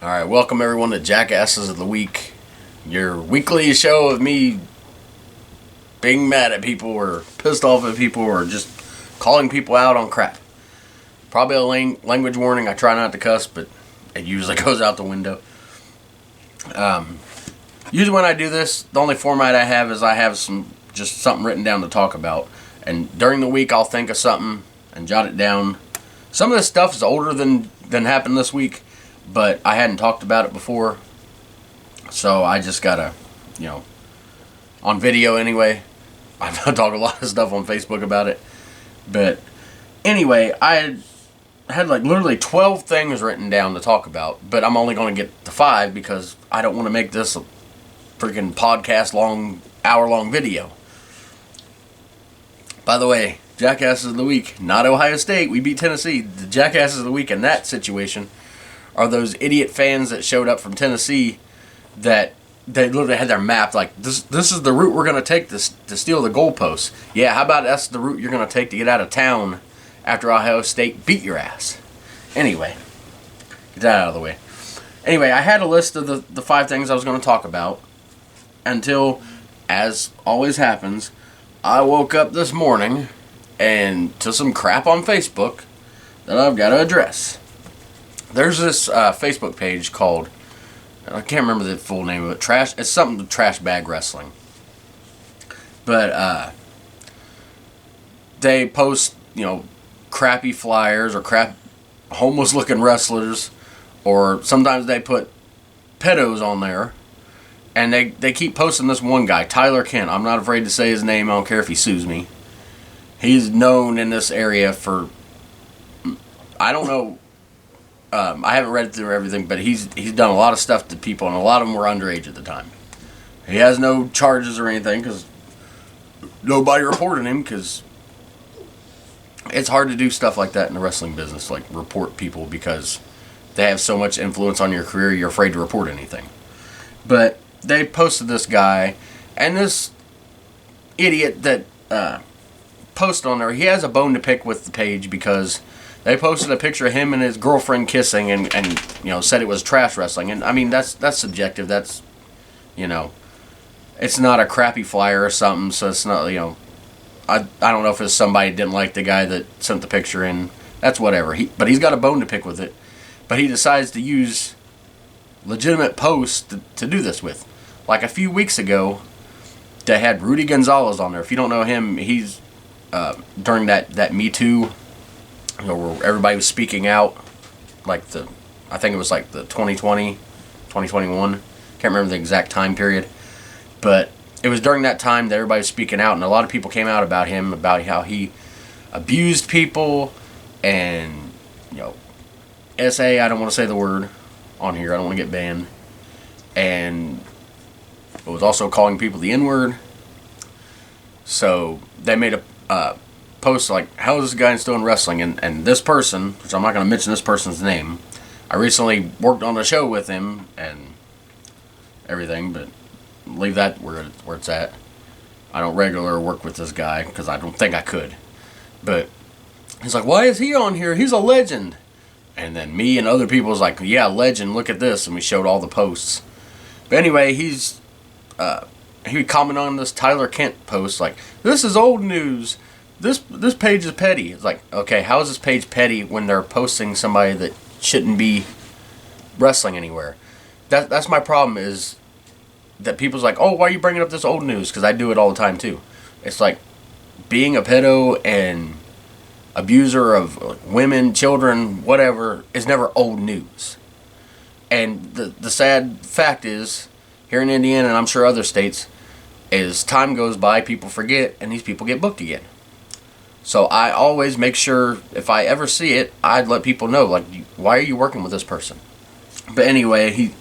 Alright, welcome everyone to Jackasses of the Week. Your weekly show of me being mad at people or pissed off at people or just calling people out on crap. Probably a language warning. I try not to cuss, but it usually goes out the window. Usually when I do this, the only format I have is I have something written down to talk about. And during the week I'll think of something and jot it down. Some of this stuff is older than happened this week, but I hadn't talked about it before, so I just gotta, on video anyway. I've talked a lot of stuff on Facebook about it, but anyway, I had like literally 12 things written down to talk about, but I'm only going to get to 5 because I don't want to make this a freaking podcast hour-long video. By the way, Jackasses of the Week, not Ohio State. We beat Tennessee. The Jackasses of the Week in that situation are those idiot fans that showed up from Tennessee that they literally had their map like, this is the route we're going to take to steal the goalposts. Yeah, how about that's the route you're going to take to get out of town after Ohio State beat your ass. Anyway, get that out of the way. Anyway, I had a list of the 5 things I was going to talk about until, as always happens, I woke up this morning and to some crap on Facebook that I've got to address. There's this Facebook page called, I can't remember the full name of it, it's something to Trash Bag Wrestling. But they post, crappy flyers or crap homeless looking wrestlers, or sometimes they put pedos on there. And they keep posting this one guy, Tyler Kent. I'm not afraid to say his name. I don't care if he sues me. He's known in this area for, I don't know, I haven't read through everything, but he's done a lot of stuff to people, and a lot of them were underage at the time. He has no charges or anything because nobody reported him, because it's hard to do stuff like that in the wrestling business, like report people because they have so much influence on your career, you're afraid to report anything. But they posted this guy, and this idiot that posted on there, he has a bone to pick with the page because they posted a picture of him and his girlfriend kissing and said it was trash wrestling. And I mean, that's subjective. That's, it's not a crappy flyer or something, so it's not, I don't know if it's somebody didn't like the guy that sent the picture in. That's whatever. But he's got a bone to pick with it. But he decides to use legitimate posts to do this with. Like a few weeks ago, they had Rudy Gonzalez on there. If you don't know him, he's during that Me Too, where everybody was speaking out, like I think it was like the 2020, 2021, can't remember the exact time period, but it was during that time that everybody was speaking out, and a lot of people came out about him, about how he abused people, and, I don't want to say the word on here, I don't want to get banned, and it was also calling people the N-word. So they made a post like, how is this guy still in wrestling? And this person, which I'm not going to mention this person's name, I recently worked on a show with him and everything, but leave that where it's at. I don't regularly work with this guy because I don't think I could. But he's like, why is he on here? He's a legend. And then me and other people was like, yeah, legend, look at this. And we showed all the posts. But anyway, he would comment on this Tyler Kent post like, this is old news. This page is petty. It's like, okay, how is this page petty when they're posting somebody that shouldn't be wrestling anywhere? That's my problem, is that people's like, oh, why are you bringing up this old news? Because I do it all the time too. It's like, being a pedo and abuser of women, children, whatever, is never old news. And the sad fact is, here in Indiana, and I'm sure other states, as time goes by, people forget, and these people get booked again. So I always make sure, if I ever see it, I'd let people know, like, why are you working with this person? But anyway,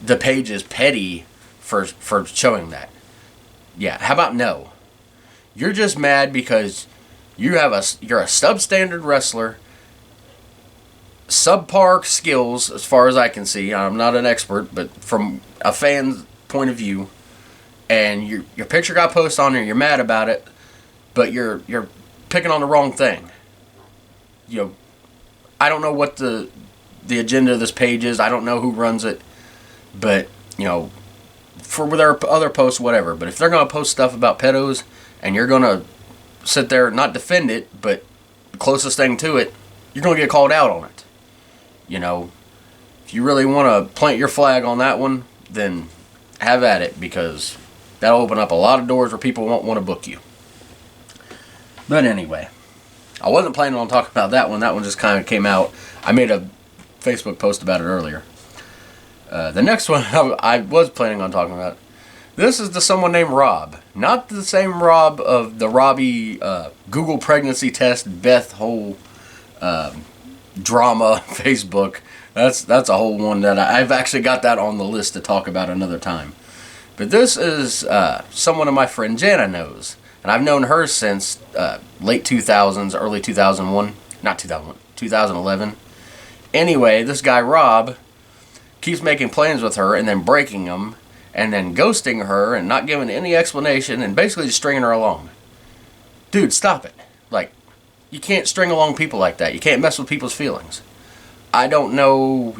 the page is petty for showing that. Yeah, how about no? You're just mad because you're a substandard wrestler, subpar skills as far as I can see. I'm not an expert, but from a fan's point of view, and your picture got posted on there, you're mad about it, but you're picking on the wrong thing. I don't know what the the agenda of this page is. I don't know who runs it, but for their other posts, whatever. But if they're gonna post stuff about pedos, and you're gonna sit there not defend it, but the closest thing to it, you're gonna get called out on it. If you really want to plant your flag on that one, then have at it, because that'll open up a lot of doors where people won't want to book you. But anyway, I wasn't planning on talking about that one. That one just kind of came out. I made a Facebook post about it earlier. The next one I was planning on talking about. This is to someone named Rob. Not the same Rob of the Robbie Google pregnancy test Beth whole drama Facebook. That's a whole one that I've actually got that on the list to talk about another time. But this is someone of my friend Jana knows. And I've known her since late 2000s, early 2001. Not 2001, 2011. Anyway, this guy Rob keeps making plans with her and then breaking them. And then ghosting her and not giving any explanation and basically just stringing her along. Dude, stop it. Like, you can't string along people like that. You can't mess with people's feelings. I don't know,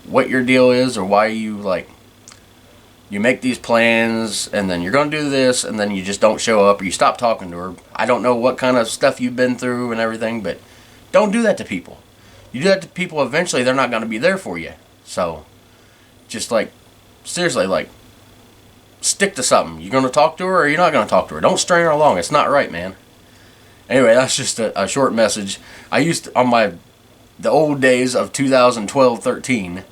what your deal is or why you make these plans and then you're going to do this and then you just don't show up or you stop talking to her. I don't know what kind of stuff you've been through and everything, but don't do that to people. You do that to people, eventually they're not going to be there for you. So, just seriously, stick to something. You're going to talk to her or you're not going to talk to her. Don't string her along. It's not right, man. Anyway, that's just a short message. I used to, on the old days of 2012-13,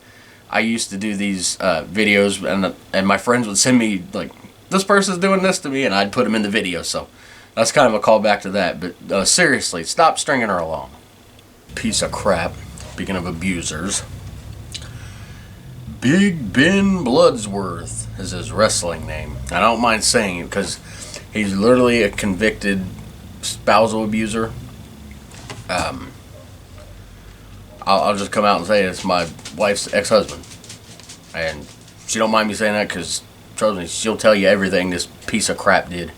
I used to do these videos, and my friends would send me, this person's doing this to me, and I'd put them in the video, so that's kind of a callback to that. But seriously, stop stringing her along. Piece of crap. Speaking of abusers. Big Ben Bloodsworth is his wrestling name. I don't mind saying it, because he's literally a convicted spousal abuser. I'll just come out and say it's my wife's ex-husband. And she don't mind me saying that because, trust me, she'll tell you everything this piece of crap did.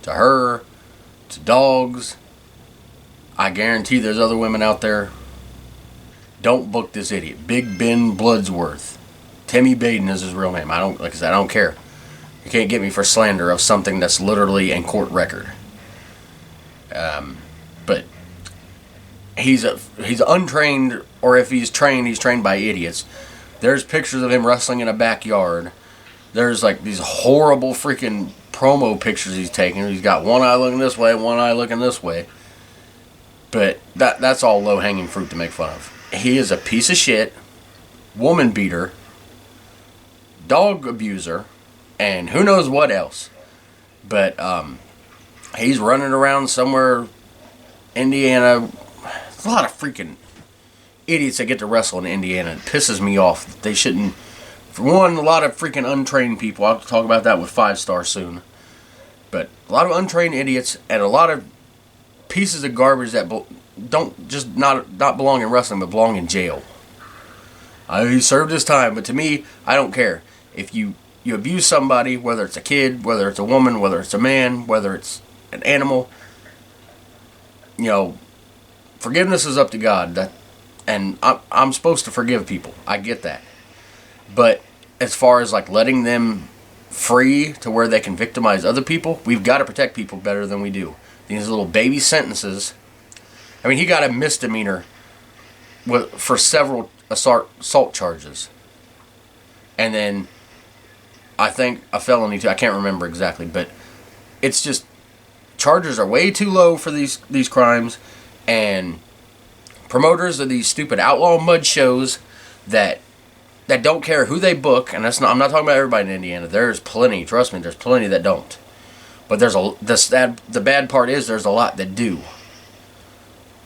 To her, to dogs. I guarantee there's other women out there. Don't book this idiot. Big Ben Bloodsworth. Timmy Baden is his real name. I don't care. You can't get me for slander of something that's literally in court record. But he's untrained, or if he's trained by idiots. There's pictures of him wrestling in a backyard. There's these horrible freaking promo pictures he's taking. He's got one eye looking this way, one eye looking this way. But that's all low-hanging fruit to make fun of. He is a piece of shit, woman beater, dog abuser, and who knows what else. But he's running around somewhere, Indiana. There's a lot of freaking idiots that get to wrestle in Indiana. It pisses me off. They shouldn't. For one, a lot of freaking untrained people. I'll talk about that with 5 Star soon. But a lot of untrained idiots and a lot of pieces of garbage that don't just not belong in wrestling, but belong in jail. He served his time, but to me, I don't care. If you abuse somebody, whether it's a kid, whether it's a woman, whether it's a man, whether it's an animal, forgiveness is up to God. And I'm supposed to forgive people. I get that. But as far as letting them free to where they can victimize other people, we've got to protect people better than we do. These little baby sentences. I mean, he got a misdemeanor for several assault charges. And then I think a felony too. I can't remember exactly, but it's just charges are way too low for these crimes, and promoters of these stupid outlaw mud shows that don't care who they book, and I'm not talking about everybody in Indiana. There's plenty, trust me, there's plenty that don't. But the bad part is there's a lot that do.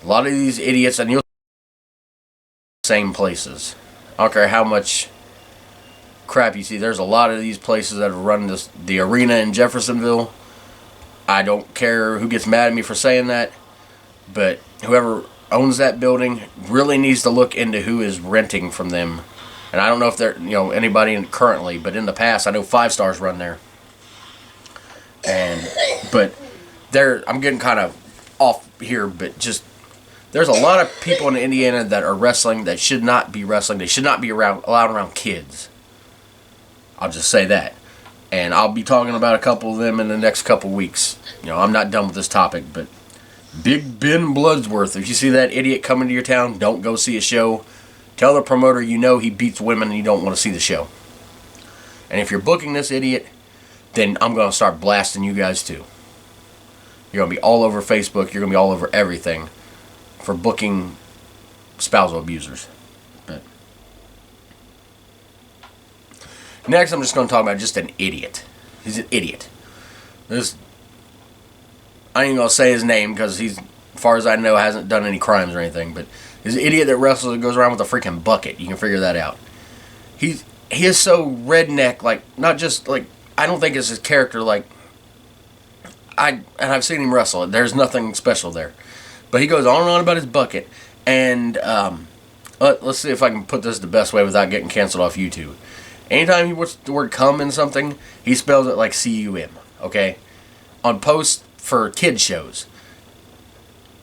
A lot of these idiots, and you'll same places. I don't care how much crap you see. There's a lot of these places that run the arena in Jeffersonville. I don't care who gets mad at me for saying that, but whoever owns that building really needs to look into who is renting from them. And I don't know if they're anybody currently, but in the past I know 5 Stars run there. But I'm getting kind of off here, but just There's a lot of people in Indiana that are wrestling that should not be wrestling. They should not be allowed around kids. I'll just say that. And I'll be talking about a couple of them in the next couple weeks. I'm not done with this topic, but Big Ben Bloodsworth, if you see that idiot coming to your town, don't go see a show. Tell the promoter he beats women and you don't want to see the show. And if you're booking this idiot, then I'm going to start blasting you guys too. You're going to be all over Facebook. You're going to be all over everything for booking spousal abusers. But next, I'm just going to talk about just an idiot. He's an idiot. I ain't going to say his name because he's, as far as I know, hasn't done any crimes or anything. But he's an idiot that wrestles and goes around with a freaking bucket. You can figure that out. He is so redneck, like, not just, like, I don't think it's his character, like, I've seen him wrestle. There's nothing special there. But he goes on and on about his bucket. And let's see if I can put this the best way without getting canceled off YouTube. Anytime he puts the word cum in something, he spells it like C-U-M, okay? On posts for kid shows.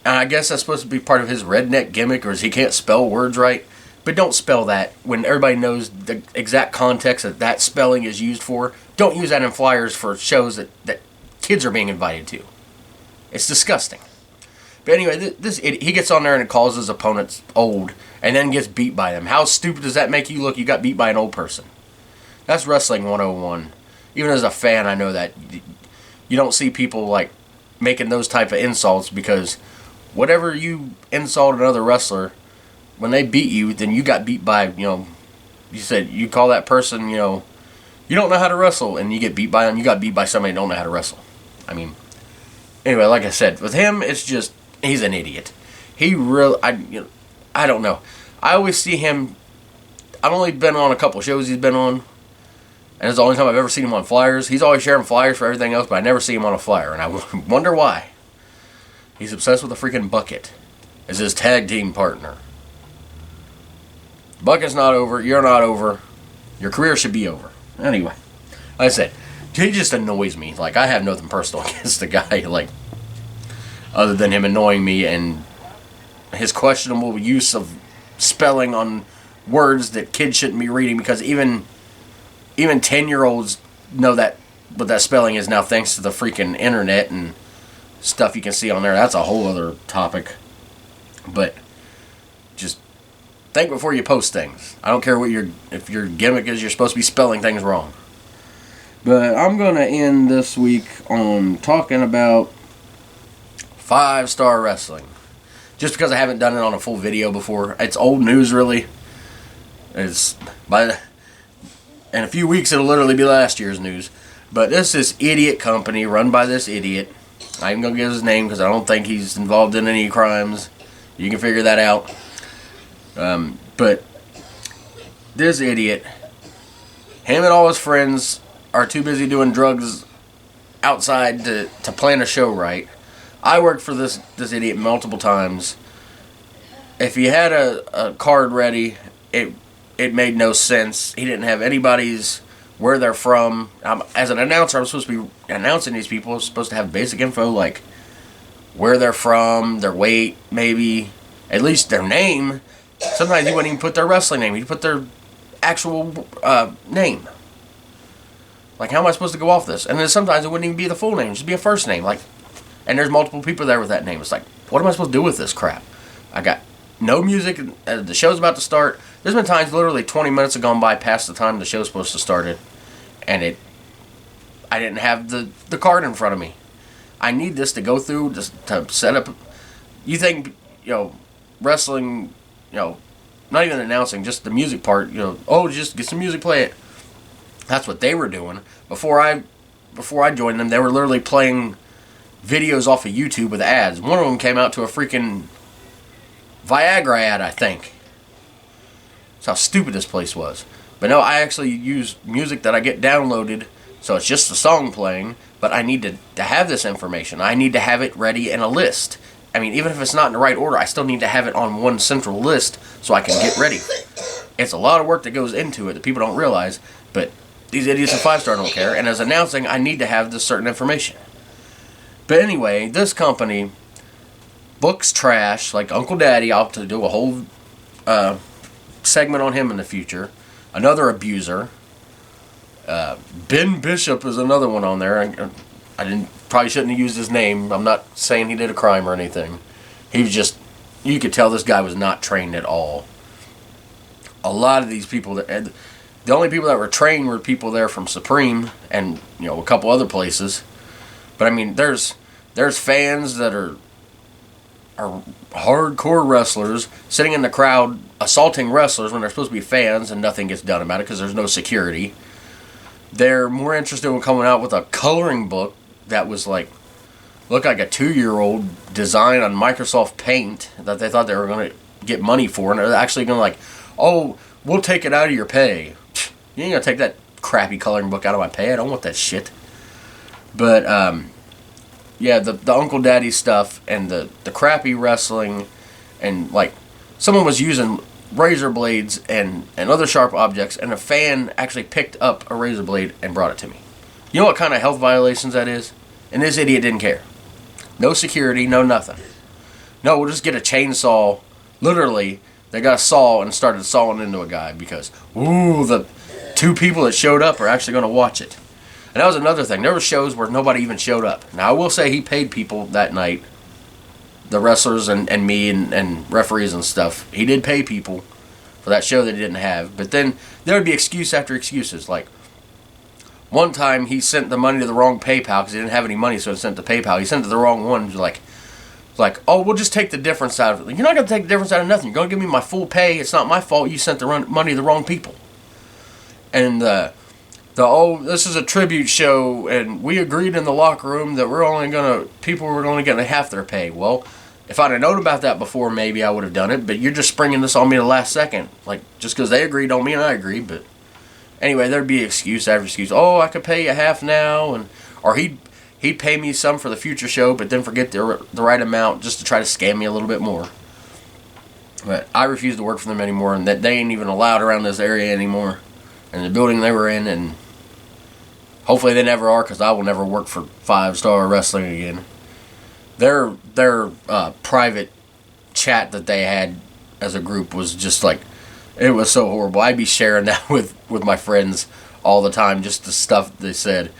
And I guess that's supposed to be part of his redneck gimmick, or is he can't spell words right. But don't spell that when everybody knows the exact context that spelling is used for. Don't use that in flyers for shows that kids are being invited to. It's disgusting. But anyway, this idiot, he gets on there and calls his opponents old and then gets beat by them. How stupid does that make you look? You got beat by an old person. That's Wrestling 101. Even as a fan, I know that. You don't see people like making those type of insults, because whatever you insult another wrestler, when they beat you, then you got beat by, you said you call that person, you don't know how to wrestle, and you get beat by them. You got beat by somebody who don't know how to wrestle. I mean, anyway, like I said, with him, it's just, he's an idiot. He really, I don't know. I always see him, I've only been on a couple shows he's been on, and it's the only time I've ever seen him on flyers. He's always sharing flyers for everything else, but I never see him on a flyer, and I wonder why. He's obsessed with a freaking bucket as his tag team partner. Bucket's not over. You're not over. Your career should be over. Anyway, like I said, he just annoys me. Like, I have nothing personal against the guy, like, other than him annoying me and his questionable use of spelling on words that kids shouldn't be reading, because even 10-year-olds know that what that spelling is now, thanks to the freaking internet and stuff you can see on there. That's a whole other topic. But just think before you post things. I don't care if your gimmick is you're supposed to be spelling things wrong. But I'm going to end this week on talking about 5-star wrestling. Just because I haven't done it on a full video before. It's old news, really. In a few weeks, it'll literally be last year's news. But this idiot company run by this idiot. I ain't going to give his name because I don't think he's involved in any crimes. You can figure that out. But this idiot, him and all his friends are too busy doing drugs outside to plan a show right. I worked for this idiot multiple times. If he had a card ready, it made no sense. He didn't have anybody's where they're from. As an announcer, I'm supposed to be announcing these people. I'm supposed to have basic info like where they're from, their weight, maybe, at least their name. Sometimes he wouldn't even put their wrestling name. He'd put their actual name. Like, how am I supposed to go off this? And then sometimes it wouldn't even be the full name. It'd just be a first name. Like, and there's multiple people there with that name. It's like, what am I supposed to do with this crap? I got no music. The show's about to start. There's been times literally 20 minutes have gone by past the time the show's supposed to start, and I didn't have the card in front of me. I need this to go through just to set up. You think, wrestling, not even announcing, just the music part, just get some music, play it. That's what they were doing. Before I joined them, they were literally playing videos off of YouTube with ads. One of them came out to a freaking Viagra ad, I think. That's how stupid this place was. But no, I actually use music that I get downloaded, so it's just the song playing, but I need to have this information. I need to have it ready in a list. I mean, even if it's not in the right order, I still need to have it on one central list so I can get ready. It's a lot of work that goes into it that people don't realize, but these idiots at 5-star don't care, and as announcing, I need to have this certain information. But anyway, this company, Book's trash. Like Uncle Daddy, I'll have to do a whole segment on him in the future. Another abuser. Ben Bishop is another one on there. I probably shouldn't have used his name. I'm not saying he did a crime or anything. He was just, you could tell this guy was not trained at all. A lot of these people, the only people that were trained were people there from Supreme and, a couple other places. But I mean, there's fans that are hardcore wrestlers sitting in the crowd assaulting wrestlers when they're supposed to be fans, and nothing gets done about it because there's no security. They're more interested in coming out with a coloring book that was looked like a 2-year-old design on Microsoft Paint that they thought they were going to get money for, and they're actually going to oh, we'll take it out of your pay. You ain't going to take that crappy coloring book out of my pay. I don't want that shit. But, yeah, the Uncle Daddy stuff and the crappy wrestling, and someone was using razor blades and other sharp objects, and a fan actually picked up a razor blade and brought it to me. You know what kind of health violations that is? And this idiot didn't care. No security, no nothing. No, we'll just get a chainsaw. Literally, they got a saw and started sawing into a guy because, the 2 people that showed up are actually going to watch it. And that was another thing. There were shows where nobody even showed up. Now, I will say he paid people that night, the wrestlers and me and referees and stuff. He did pay people for that show that he didn't have. But then there would be excuse after excuses. One time he sent the money to the wrong PayPal because he didn't have any money, so he sent it to PayPal. He sent it to the wrong one. He was oh, we'll just take the difference out of it. You're not going to take the difference out of nothing. You're going to give me my full pay. It's not my fault. You sent the money to the wrong people. And this is a tribute show, and we agreed in the locker room that people were only getting half their pay. Well, if I'd have known about that before, maybe I would have done it, but you're just springing this on me the last second. Just because they agreed don't mean I agree, but anyway, there'd be excuse after excuse. Oh, I could pay you half now, or he'd pay me some for the future show, but then forget the right amount just to try to scam me a little bit more. But I refuse to work for them anymore, and that they ain't even allowed around this area anymore, and the building they were in, and hopefully they never are, because I will never work for 5-Star Wrestling again. Their private chat that they had as a group was just it was so horrible. I'd be sharing that with my friends all the time, just the stuff they said.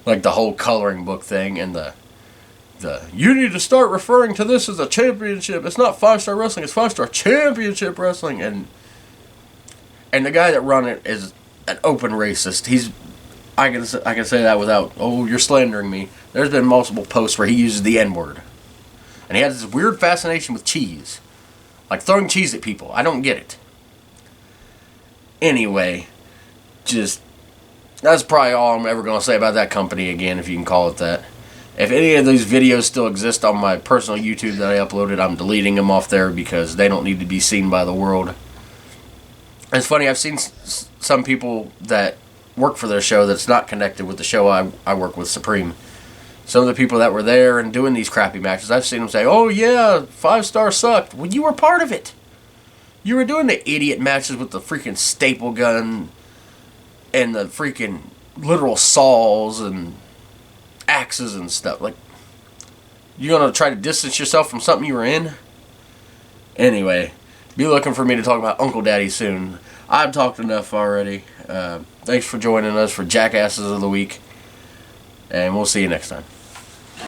The whole coloring book thing, and the you need to start referring to this as a championship. It's not 5-Star Wrestling, it's 5-Star Championship Wrestling. And the guy that run it is an open racist. I can say that without, you're slandering me. There's been multiple posts where he uses the N-word. And he has this weird fascination with cheese. Throwing cheese at people. I don't get it. Anyway, that's probably all I'm ever going to say about that company again, if you can call it that. If any of these videos still exist on my personal YouTube that I uploaded, I'm deleting them off there because they don't need to be seen by the world. It's funny, I've seen some people that work for their show that's not connected with the show I work with, Supreme. Some of the people that were there and doing these crappy matches, I've seen them say, oh yeah, 5-Star sucked. Well, you were part of it. You were doing the idiot matches with the freaking staple gun and the freaking literal saws and axes and stuff. You're going to try to distance yourself from something you were in? Anyway, be looking for me to talk about Uncle Daddy soon. I've talked enough already. Thanks for joining us for Jackasses of the Week, and we'll see you next time.